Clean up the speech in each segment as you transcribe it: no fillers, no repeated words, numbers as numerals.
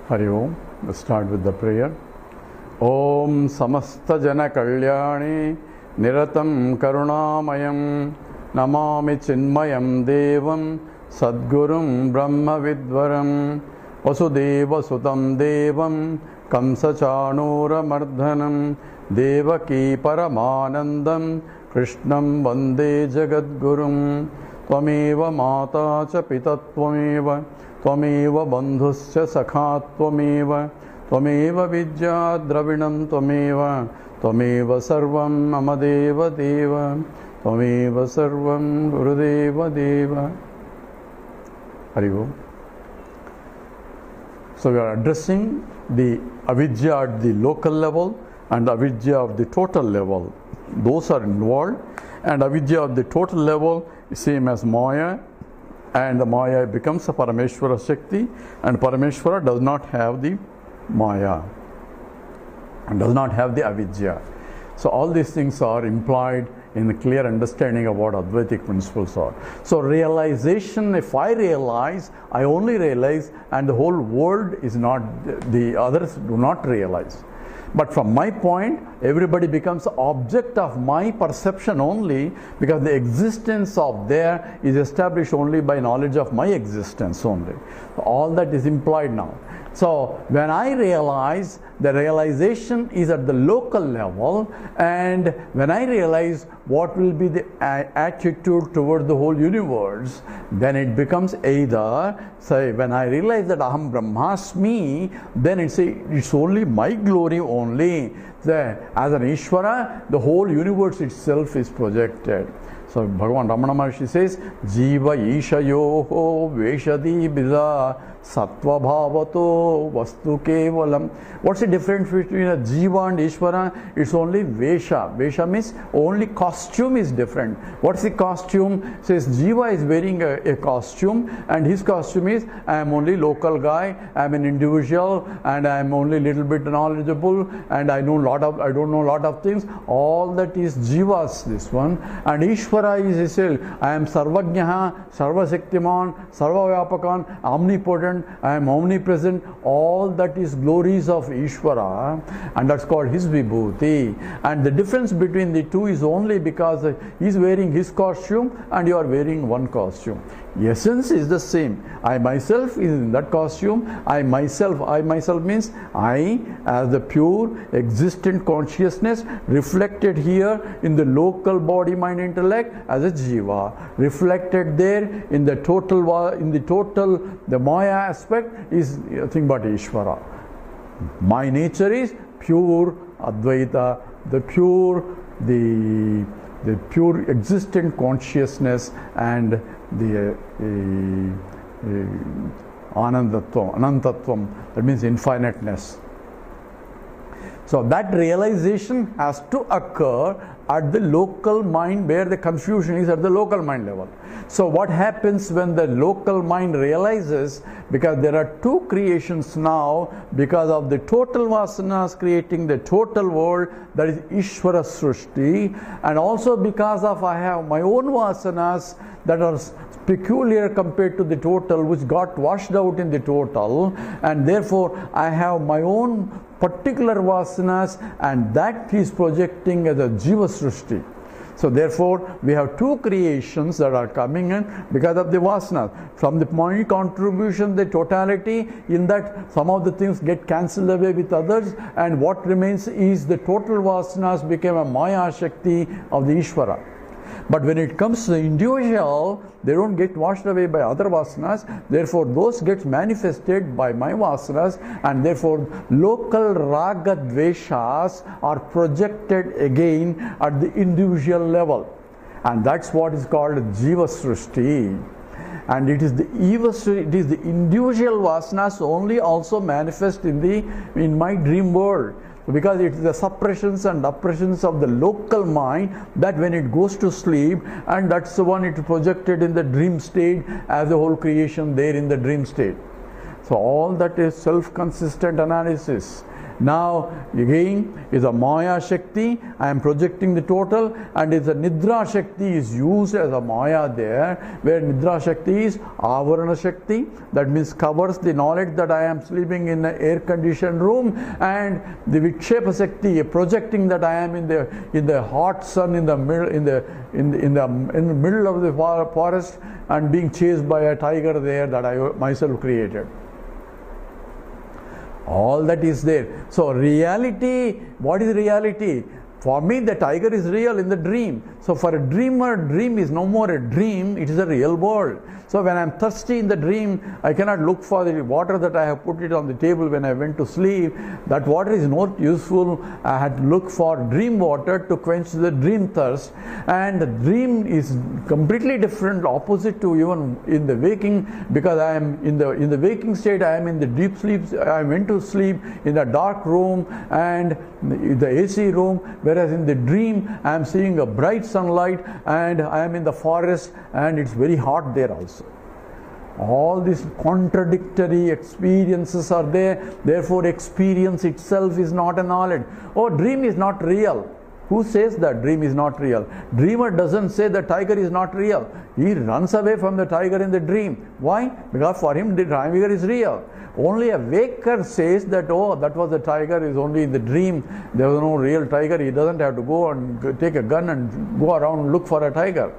Hari Om. Let's start with the prayer. Om Samasta Jana Kalyani Niratam Karunamayam Namami Chinmayam Devam Sadgurum Brahma Vidvaram Vasudeva Sutam Devam Kamsachanura Mardhanam Devaki Paramanandam Krishnam Vande Jagadgurum Tvameva Mata Cha Pita Tvameva Tvameva Bandhuscha Sakha Tvameva Tvameva Vidya Dravinam Tvameva Tvameva Sarvam Amadeva Deva Tvameva Sarvam Gurudeva Deva. Hari Om. So we are addressing the avidya at the local level and avidya of the total level. Those are involved, and avidya of the total level is same as Maya, and the Maya becomes a Parameshwara Shakti, and Parameshwara does not have the Maya and does not have the avidya. So all these things are implied in the clear understanding of what Advaitic principles are. So realization, if I realize, I only realize, and the whole world is not, the others do not realize. But from my point, everybody becomes object of my perception only, because the existence of there is established only by knowledge of my existence only. All that is implied now. So when I realize, the realization is at the local level, and when I realize what will be the attitude toward the whole universe, then it becomes either, say, when I realize that Aham Brahmasmi, then it's only my glory only. As an Ishvara, the whole universe itself is projected. So Bhagavan Ramana Maharshi says, Jiva Ishayoho Veshadi Biza Sattva Bhavato Vastu Kevalam. What's the difference between a Jiva and Ishvara? It's only Vesha. Vesha means only costume is different. What's the costume? Says Jiva is wearing a costume, and his costume is, I am only local guy, I am an individual, and I am only little bit knowledgeable, and I don't know a lot of things. All that is Jiva's this one. And Ishvara is himself. I am Sarvajnaha, Sarvashaktiman, Sarvavyapakan, omnipotent, I am omnipresent. All that is glories of Ishvara, and that's called his Vibhuti. And the difference between the two is only because he is wearing his costume and you are wearing one costume. The essence is the same. I myself is in that costume. I myself means I, as the pure existent consciousness, reflected here in the local body, mind, intellect as a jiva, reflected there in the total, the Maya aspect is nothing but Ishvara. My nature is pure Advaita, the pure existent consciousness, and the Anantatvam, that means infiniteness. So that realization has to occur at the local mind, where the confusion is at the local mind level. So what happens when the local mind realizes, because there are two creations now, because of the total vasanas creating the total world, that is Ishvara Srushti, and also because of I have my own vasanas that are peculiar compared to the total, which got washed out in the total, and therefore I have my own particular vasanas, and that is projecting as a Jiva Srushti. So therefore we have two creations that are coming in because of the vasanas. From the my contribution, the totality, in that some of the things get cancelled away with others, and what remains is the total vasanas became a Maya Shakti of the Ishvara. But when it comes to the individual, they don't get washed away by other vasanas. Therefore, those get manifested by my vasanas, and therefore local raga dveshas are projected again at the individual level. And that's what is called Jiva Srushti. And it is the individual vasanas only also manifest in my dream world. Because it is the suppressions and oppressions of the local mind that when it goes to sleep, and that's the one it projected in the dream state as a whole creation there in the dream state. So all that is self-consistent analysis. Now again is a Maya Shakti, I am projecting the total, and is a Nidra Shakti is used as a Maya there, where Nidra Shakti is Avarana Shakti, that means covers the knowledge that I am sleeping in an air conditioned room, and the Vikshepa Shakti projecting that I am in the hot sun in the middle of the forest and being chased by a tiger there that I myself created. All that is there. So reality, what is reality? For me, the tiger is real in the dream. So for a dreamer, dream is no more a dream, it is a real world. So when I am thirsty in the dream, I cannot look for the water that I have put it on the table when I went to sleep. That water is not useful. I had to look for dream water to quench the dream thirst. And the dream is completely different, opposite to even in the waking, because I am in the waking state, I am in the deep sleep. I went to sleep in a dark room and the AC room, whereas in the dream I am seeing a bright sunlight and I am in the forest and it's very hot there also. All these contradictory experiences are there, therefore experience itself is not a knowledge. Oh, dream is not real. Who says that dream is not real? Dreamer doesn't say the tiger is not real. He runs away from the tiger in the dream. Why? Because for him the tiger is real. Only a waker says that, oh, that was the tiger, is only in the dream. There was no real tiger. He doesn't have to go and take a gun and go around and look for a tiger.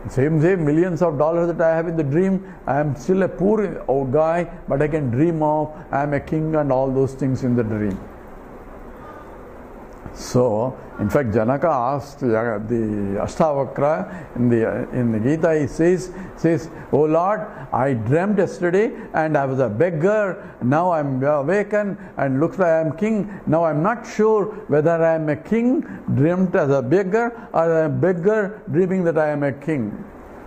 Same millions of dollars that I have in the dream, I am still a poor guy, but I can dream of I am a king and all those things in the dream. So, in fact, Janaka asked the Ashtavakra in the Gita, he says, "Oh Lord, I dreamt yesterday and I was a beggar. Now I am awakened and looks like I am king. Now I am not sure whether I am a king dreamt as a beggar or a beggar dreaming that I am a king.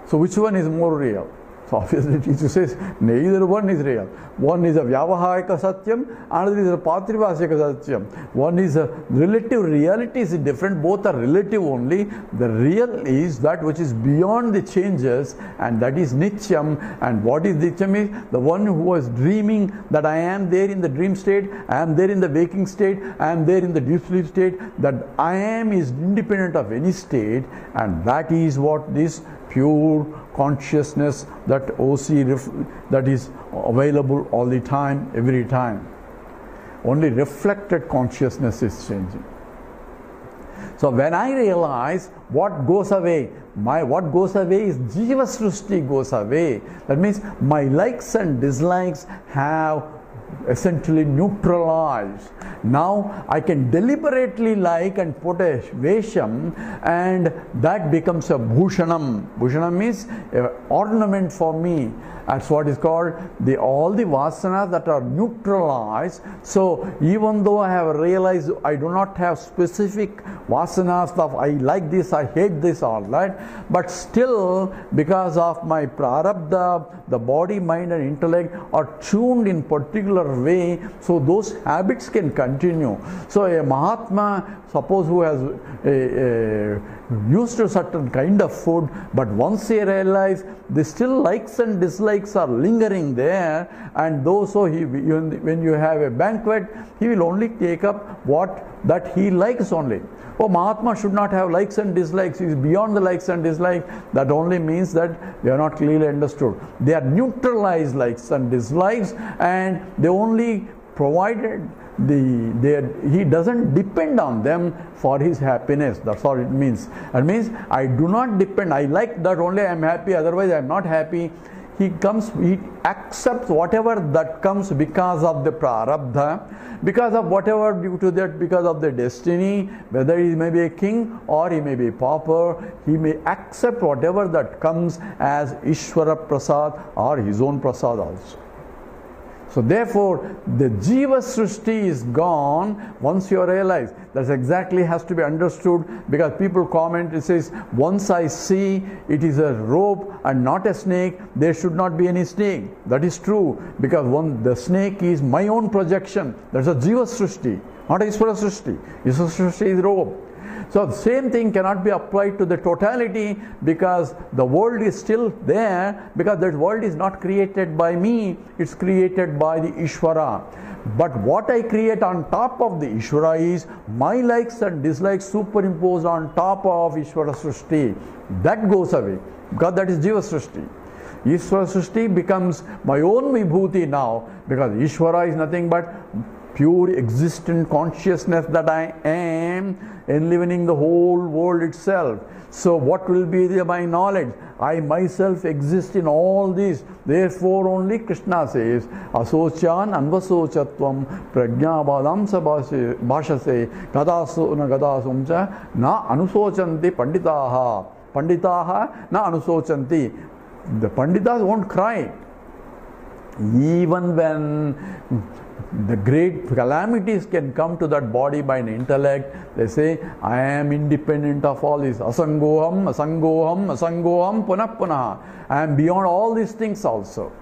So which one is more real?" So obviously teacher says neither one is real. One is a Vyavahayika Satyam, another is a Patrivasika Satyam. One is a relative, reality is different, both are relative only. The real is that which is beyond the changes, and that is Nityam. And what is Nityam is the one who was dreaming that I am there in the dream state, I am there in the waking state, I am there in the deep sleep state, that I am is independent of any state, and that is what this pure consciousness, that OC that is available all the time, every time. Only reflected consciousness is changing. So when I realize what goes away, what goes away is Jiva Srushti goes away. That means my likes and dislikes have essentially neutralized. Now I can deliberately like and put a Vesham, and that becomes a Bhushanam. Bhushanam means an ornament for me. That's what is called all the vasanas that are neutralized. So even though I have realized I do not have specific vasanas of I like this, I hate this, all that, but still because of my prarabdha, the body, mind and intellect are tuned in particular way, so those habits can continue. So a Mahatma, suppose who has used to certain kind of food, but once he realize the still likes and dislikes are lingering there, and though so when you have a banquet, he will only take up what that he likes only. Oh, Mahatma should not have likes and dislikes. He is beyond the likes and dislikes. That only means that they are not clearly understood. They are neutralized likes and dislikes, and they only provided he doesn't depend on them for his happiness. That's all it means. That means I do not depend. I like that only, I am happy, otherwise I am not happy. He accepts whatever that comes because of the prarabdha, because of whatever due to that, because of the destiny, whether he may be a king or he may be a pauper, he may accept whatever that comes as Ishvara Prasad or his own Prasad also. So therefore, the Jiva Srushti is gone once you realize. That exactly has to be understood, because people comment, it says, once I see it is a rope and not a snake, there should not be any snake. That is true, because the snake is my own projection. That's a Jiva Srushti, not a Ishvara Srushti. Ishvara Srushti is rope. So the same thing cannot be applied to the totality, because the world is still there, because that world is not created by me, it's created by the Ishvara. But what I create on top of the Ishvara is my likes and dislikes superimposed on top of Ishvara Srishti. That goes away, because that is Jiva Srishti. Ishvara Srishti becomes my own Vibhuti now, because Ishvara is nothing but pure existent consciousness that I am, enlivening the whole world itself. So what will be my knowledge? I myself exist in all this. Therefore only Krishna says, Asocyan anvasochatvam prajnabadamsa bhashase gadasumcha na anusochanti panditaha. Panditaha na anusochanti. The Panditas won't cry. Even when the great calamities can come to that body by an intellect, they say, I am independent of all this. Asangoham, asangoham, asangoham, punah punah. I am beyond all these things also.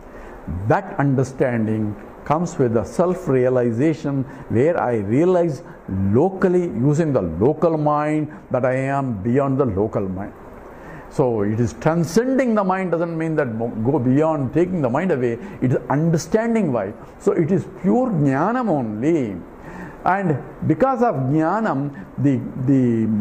That understanding comes with the self-realization, where I realize locally, using the local mind, that I am beyond the local mind. So it is transcending the mind, doesn't mean that go beyond taking the mind away. It is understanding why. So it is pure jnanam only. And because of jnanam,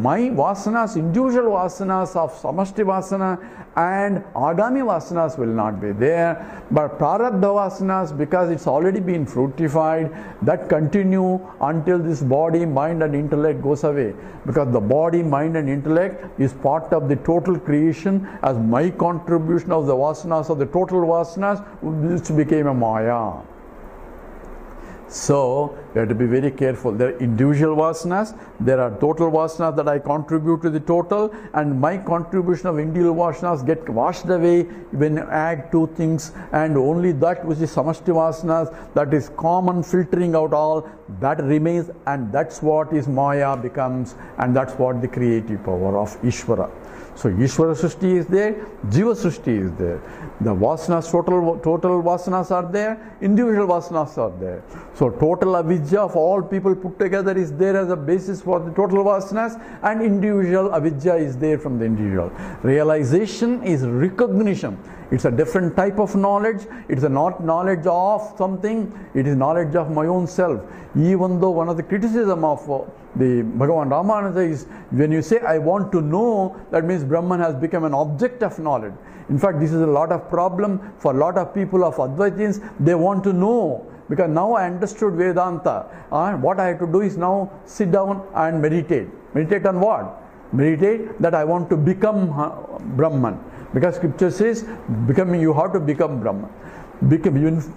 my vasanas, individual vasanas of samashti vasana and agami vasanas will not be there. But prarabdha vasanas, because it's already been fructified, that continue until this body, mind and intellect goes away. Because the body, mind and intellect is part of the total creation as my contribution of the vasanas, of the total vasanas, which became a maya. So, we have to be very careful. There are individual vasanas, there are total vasanas that I contribute to the total, and my contribution of individual vasanas get washed away when you add two things, and only that which is samashti vasanas, that is common, filtering out all, that remains, and that's what is maya becomes, and that's what the creative power of Ishvara. So Ishvara Srishti is there, Jiva Srishti is there. The vasanas, total vasanas are there, individual vasanas are there. So total avidya of all people put together is there as a basis for the total vasanas, and individual avidya is there from the individual. Realization is recognition. It's a different type of knowledge. It's not knowledge of something, it is knowledge of my own self. Even though one of the criticism of the Bhagavan Ramana is, when you say I want to know, that means Brahman has become an object of knowledge. In fact, this is a lot of problem for a lot of people of Advaitins. They want to know, because now I understood Vedanta. What I have to do is now sit down and meditate. Meditate on what? Meditate that I want to become Brahman. Because scripture says, you have to become Brahman.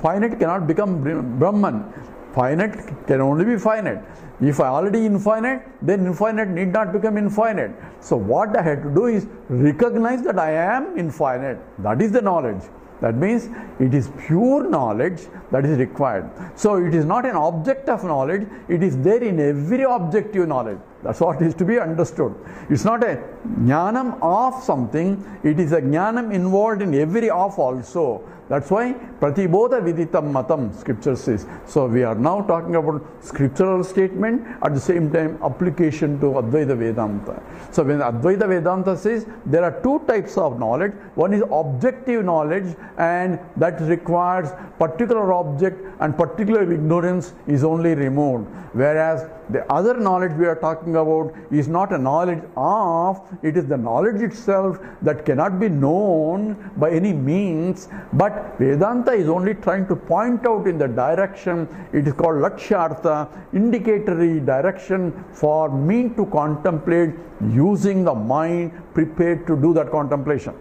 Finite cannot become Brahman. Finite can only be finite. If I already infinite, then infinite need not become infinite. So what I have to do is recognize that I am infinite. That is the knowledge. That means it is pure knowledge that is required. So it is not an object of knowledge, it is there in every objective knowledge. That's what is to be understood. It's not a jnanam of something, it is a jnanam involved in every of also. That's why pratibodha viditam matam, scripture says. So we are now talking about scriptural statement, at the same time application to Advaita Vedanta. So when Advaita Vedanta says there are two types of knowledge, one is objective knowledge, and that requires particular object and particular ignorance is only removed. Whereas the other knowledge we are talking about is not a knowledge of, it is the knowledge itself that cannot be known by any means, but Vedanta is only trying to point out in the direction. It is called Lakshyartha, indicatory direction for me to contemplate using the mind prepared to do that contemplation.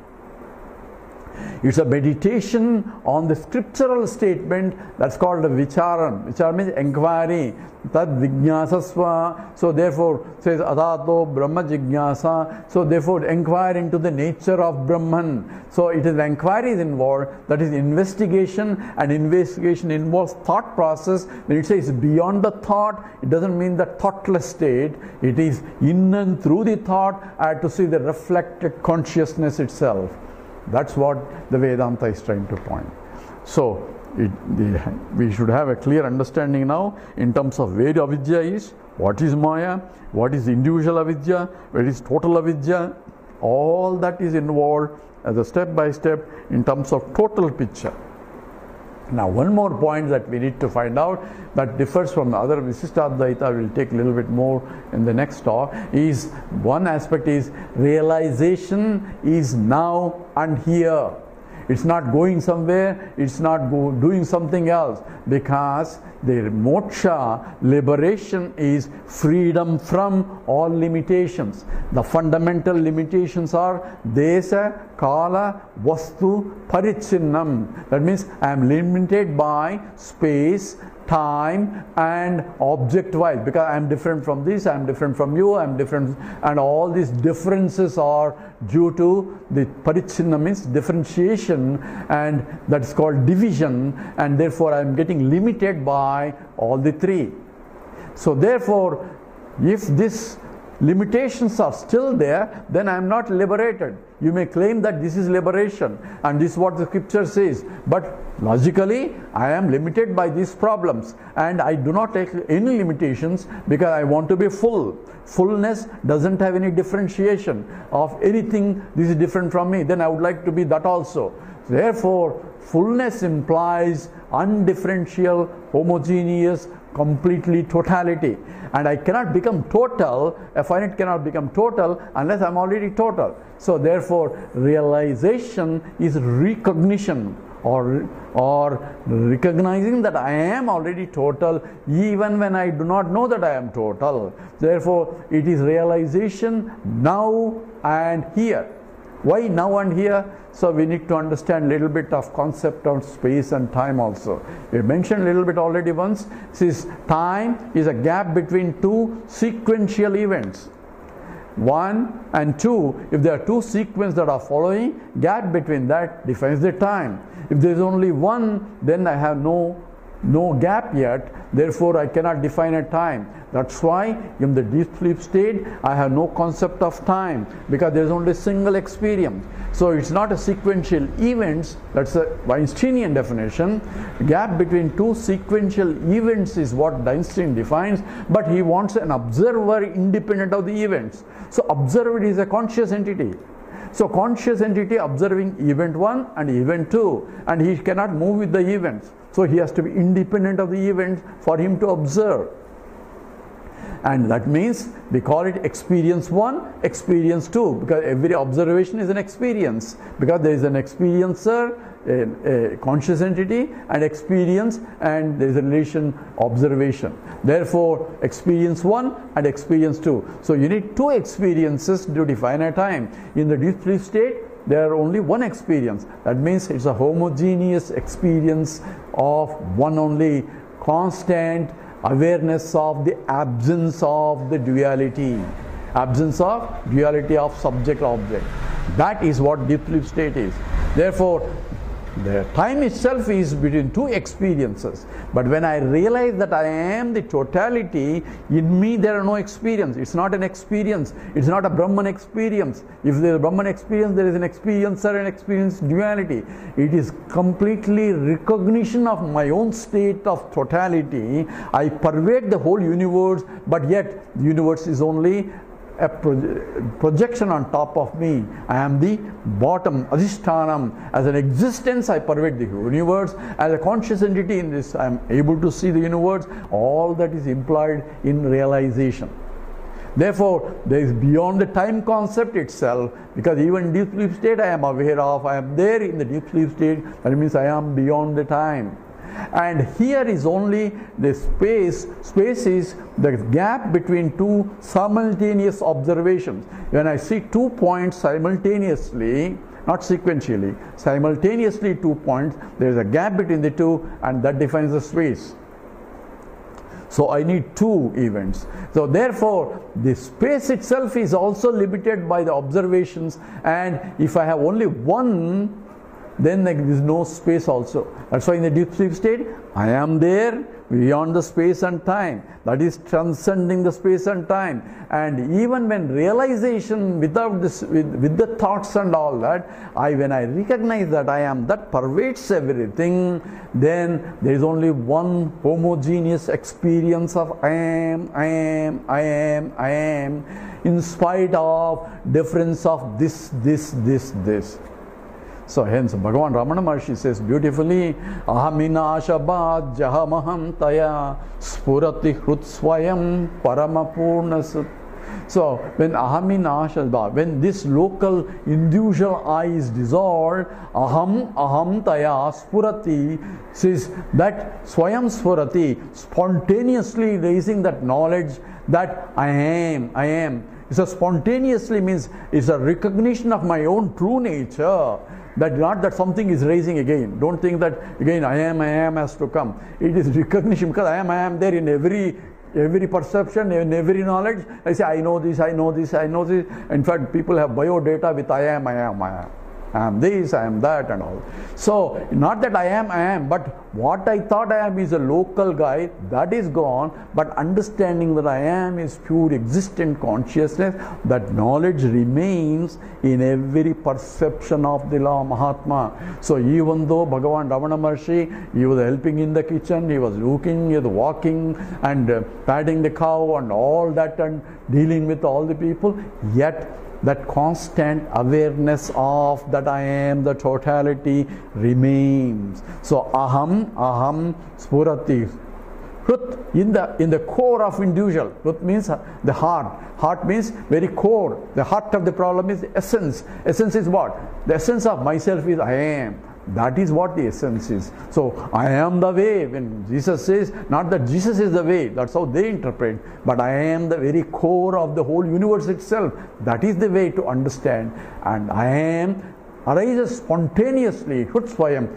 It's a meditation on the scriptural statement that's called a vicharam. Vicharam means inquiry. Tad vijnasasva. So therefore says adato brahma jignasa. So therefore inquire into the nature of Brahman. So it is inquiry is involved, that is investigation, and investigation involves thought process. When it says beyond the thought, it doesn't mean the thoughtless state. It is in and through the thought I have to see the reflected consciousness itself. That's what the Vedanta is trying to point. So we should have a clear understanding now in terms of where avidya is, what is maya, what is individual avidya, where is total avidya. All that is involved as a step by step in terms of total picture. Now, one more point that we need to find out that differs from the other Vishishtadvaita, we'll take a little bit more in the next talk, is one aspect is realization is now and here. It's not going somewhere, it's not doing something else, because the moksha, liberation, is freedom from all limitations. The fundamental limitations are desa, kala, vastu, parichinnam. That means I am limited by space, time and object wise, because I am different from this, I am different from you, I am different, and all these differences are due to the parichinna, means differentiation, and that's called division, and therefore I am getting limited by all the three. So therefore, if these limitations are still there, then I am not liberated. You may claim that this is liberation and this is what the scripture says, but logically I am limited by these problems and I do not take any limitations because I want to be full. Fullness doesn't have any differentiation of anything. This is different from me, then I would like to be that also. Therefore, fullness implies undifferential, homogeneous, completely totality, and I cannot become total, a finite cannot become total unless I am already total. So therefore, realization is recognition or recognizing that I am already total even when I do not know that I am total. Therefore, it is realization now and here. Why now and here? So we need to understand a little bit of concept of space and time also. We mentioned a little bit already once. Since time is a gap between two sequential events. 1 and 2, if there are two sequences that are following, gap between that defines the time. If there is only one, then I have no gap yet, therefore I cannot define a time. That's why in the deep sleep state I have no concept of time, because there is only a single experience. So it's not a sequential events, that's a Einsteinian definition. Gap between two sequential events is what Einstein defines, but he wants an observer independent of the events. So observer is a conscious entity. So conscious entity observing event 1 and event 2, and he cannot move with the events. So he has to be independent of the events for him to observe. And that means we call it experience 1, experience 2, because every observation is an experience, because there is an experiencer, a conscious entity, and experience, and there is a relation observation. Therefore, experience 1 and experience 2. So you need two experiences to define a time. In the deep sleep state, there are only one experience. That means it's a homogeneous experience of one only, constant awareness of the absence of the duality. Absence of duality of subject-object. That is what deep sleep state is. Therefore, the time itself is between two experiences. But when I realize that I am the totality, in me there are no experience. It's not an experience. It's not a Brahman experience. If there is a Brahman experience, there is an experiencer and experience duality. It is completely recognition of my own state of totality. I pervade the whole universe, but yet the universe is only a projection on top of me. I am the bottom, adhishtanam. As an existence, I pervade the universe. As a conscious entity in this, I am able to see the universe. All that is implied in realization. Therefore, there is beyond the time concept itself, because even deep sleep state I am aware of. I am there in the deep sleep state. That means I am beyond the time. And here is only the space. Space is the gap between two simultaneous observations. When I see 2 points simultaneously, not sequentially, simultaneously 2 points, there is a gap between the two, and that defines the space. So I need two events. So therefore, the space itself is also limited by the observations, and if I have only one, then there is no space also. That's why in the deep sleep state, I am there beyond the space and time. That is transcending the space and time. And even when realization without this, with the thoughts and all that, when I recognize that I am, that pervades everything, then there is only one homogeneous experience of I am, in spite of difference of this. So hence Bhagavan Ramana Maharshi says beautifully, ahaminashabad jahamaham taya spurati hrutsvayam paramapurnasut. So when ahaminashabad, when this local individual I is dissolved, aham taya spurati, says that swayam spurati, spontaneously raising that knowledge that I am. So spontaneously means it's a recognition of my own true nature. That not that something is raising again. Don't think that again I am has to come. It is recognition, because I am there in every perception, in every knowledge. I say I know this. In fact, people have biodata with I am. I am this, I am that and all. So, not that I am, but what I thought I am is a local guy, that is gone, but understanding that I am is pure existent consciousness, that knowledge remains in every perception of the law Mahatma. So, even though Bhagavan Ramana Maharshi, he was helping in the kitchen, he was looking, he was walking and patting the cow and all that and dealing with all the people, yet that constant awareness of that I am, the totality remains. So aham spurati. Hrut, in the core of individual. Hrut means the heart. Heart means very core. The heart of the problem is the essence. Essence is what? The essence of myself is I am. That is what the essence is. So, I am the way. When Jesus says, not that Jesus is the way, that's how they interpret, but I am the very core of the whole universe itself. That is the way to understand. And I am arises spontaneously, Hutsvayam.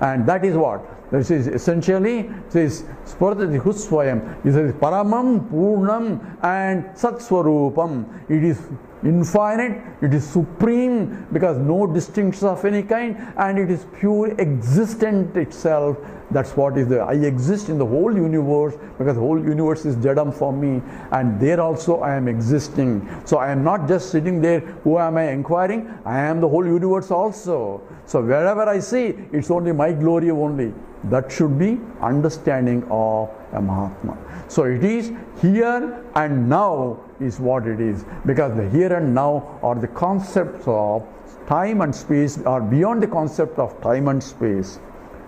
And that is what? This is essentially, says Spurati Hutsvayam. It says Paramam, Purnam and Satswarupam. It is infinite, it is supreme, because no distinctions of any kind, and it is pure existent itself. That's what is the I exist in the whole universe, because the whole universe is jadam for me, and there also I am existing. So I am not just sitting there, who am I inquiring? I am the whole universe also. So wherever I see, it's only my glory only. That should be understanding of a Mahatma. So it is here and now is what it is, because the here and now are the concepts of time and space, are beyond the concept of time and space,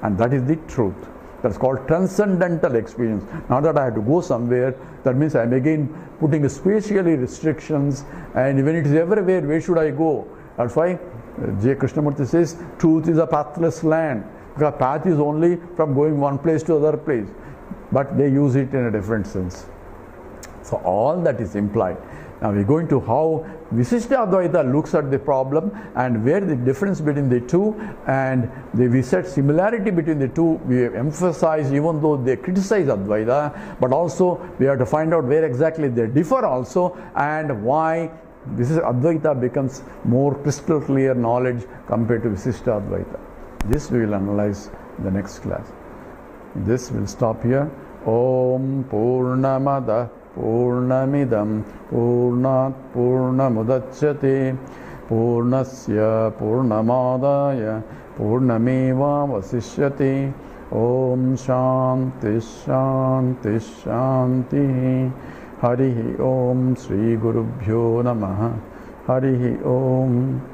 and that is the truth. That's called transcendental experience. Not that I have to go somewhere, that means I am again putting spatially restrictions, and when it is everywhere, where should I go? That's why Dakshinamurthy says truth is a pathless land, because path is only from going one place to other place, but they use it in a different sense. So all that is implied. Now we are going to how Vishishtadvaita looks at the problem and where the difference between the two, and we said similarity between the two. We emphasize, even though they criticize Advaita, but also we have to find out where exactly they differ also, and why this is Advaita becomes more crystal clear knowledge compared to Vishishtadvaita. This we will analyze in the next class. This will stop here. Om Purnamada Purnamidam Purnat Purnamudachyate Purnasya Purnamadaya Purnameva Vasishyate. Om Shanti Shanti Shanti. Harihi Om Sri Gurubhyo Namaha. Harihi Om.